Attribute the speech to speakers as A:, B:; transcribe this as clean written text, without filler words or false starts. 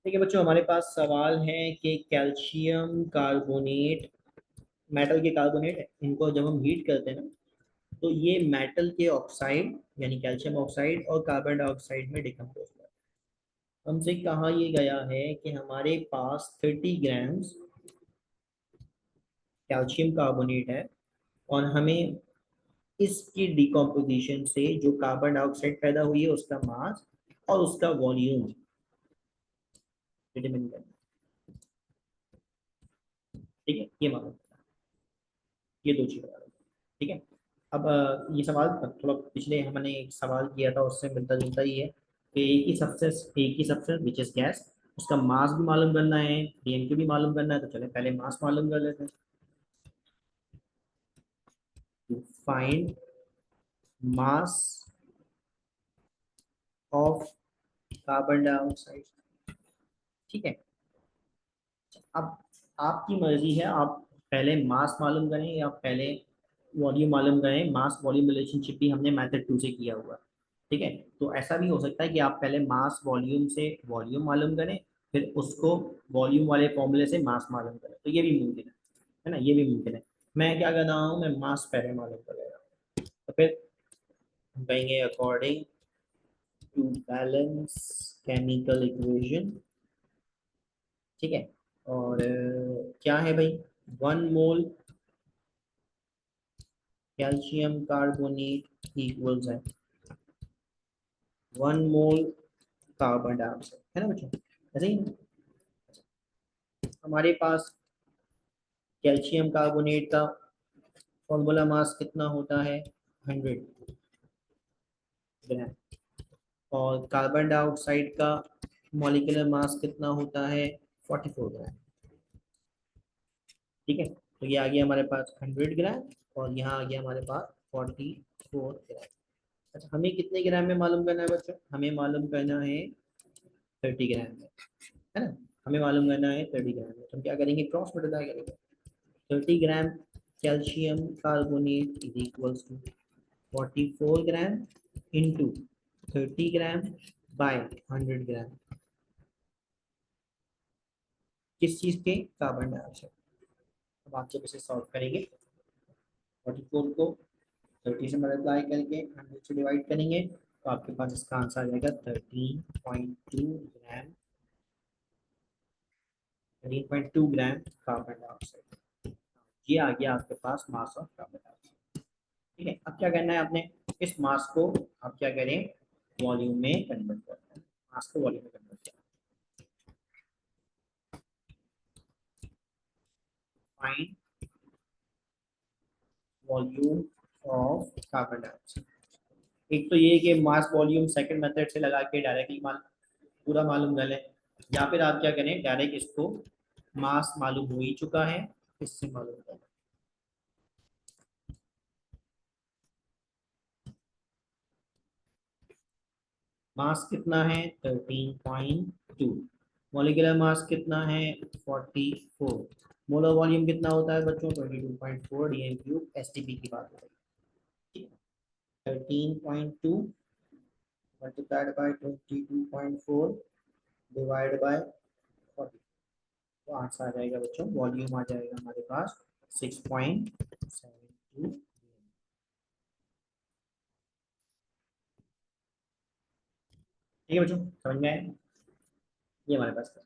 A: ठीक है बच्चों, हमारे पास सवाल है कि कैल्शियम कार्बोनेट, मेटल के कार्बोनेट है, इनको जब हम हीट करते हैं ना, तो ये मेटल के ऑक्साइड यानी कैल्शियम ऑक्साइड और कार्बन डाइऑक्साइड में डिकम्पोज होता है। हमसे कहा ये गया है कि हमारे पास 30 ग्राम्स कैल्शियम कार्बोनेट है और हमें इसकी डिकम्पोजिशन से जो कार्बन डाइऑक्साइड पैदा हुई है उसका मास और उसका वॉल्यूम डिटरमिन करना है। ठीक है, ये मालूम, ये दो चीजें मालूम। ठीक है। अब ये सवाल थोड़ा पिछले हमने एक सवाल किया था उससे मिलता जुलता ही है कि एक ही सबसे विच इज गैस, उसका मास भी मालूम करना है, डीएमक्यू भी मालूम करना है। तो चले पहले मास मालूम कर लेते हैं। To find mass of carbon dioxide. ठीक है। अब आपकी मर्जी है, आप पहले मास मालूम करें या पहले वॉल्यूम मालूम करें। मास वॉल्यूम रिलेशनशिप भी हमने मेथड 2 से किया हुआ है। ठीक है। तो ऐसा भी हो सकता है कि आप पहले मास वॉल्यूम से वॉल्यूम मालूम करें, फिर उसको वॉल्यूम वाले फॉर्मूले से मास मालूम करें। तो ये भी मुमकिन है ना, ये भी मुमकिन है। मैं क्या कर रहा हूँ, मैं मास पहले मालूम कर ले रहा हूँ। तो फिर हम कहेंगे according to balance chemical equation. ठीक है। और क्या है भाई, 1 मोल कैल्शियम कार्बोनेट इक्वल्स है 1 मोल कार्बन डाइऑक्साइड, है ना बच्चों, ऐसे ही ना? हमारे पास कैल्शियम कार्बोनेट का फॉर्मूला मास कितना होता है, 100 ग्राम। और कार्बन डाइऑक्साइड का मॉलिक्यूलर मास कितना होता है, 44 ग्राम। ठीक है। तो ये आ गया हमारे पास 100 ग्राम और यहाँ आ गया हमारे पास 44 ग्राम। अच्छा, हमें कितने ग्राम में मालूम करना है बच्चों, हमें मालूम करना है 30 ग्राम में, है ना। हमें मालूम करना है 30 ग्राम में। तो हम क्या करेंगे, क्रॉस मल्टीप्लाई करेंगे। 30 gram calcium carbonate is equals to 44 gram into 30 gram by 100 gram. किस चीज के, कार्बन डाइऑक्साइड। अब आप जब इसे सॉल्व करेंगे, 44 को 30 से मल्टीप्लाई करके 100 से डिवाइड करेंगे, तो आपके पास इसका आंसर आ जाएगा 13.2 ग्राम, 13.2 ग्राम कार्बन डाइऑक्साइड। ये आ गया आपके पास मास ऑफ कार्बन डाइऑक्साइड। ठीक है। अब क्या करना है आपने, इस मास को आप क्या करें, वॉल्यूम में कन्वर्ट करना है। मास को वॉल्यूम में कन्वर्ट करना है। Find volume of carbon dioxide. एक तो ये कि मास वॉल्यूम सेकंड मेथड से लगा के डायरेक्टली पूरा मालूम कर लें, या फिर आप क्या करें, डायरेक्ट इसको मास मालूम हो ही चुका है, इससे मालूम कर लें। मास कितना है, 13.2। मॉलिक्यूलर मास कितना है, 44। मोलर वॉल्यूम कितना होता है बच्चों, 22.4 डीएम क्यूब। एसटीपी की बात हो रही है। 13.2 मल्टीप्लाइड बाय 22.4 डिवाइड बाय 40। तो आंसर आ जाएगा बच्चों, वॉल्यूम आ जाएगा हमारे पास 6.72। ठीक है बच्चों, समझ में आया, ये हमारे पास है।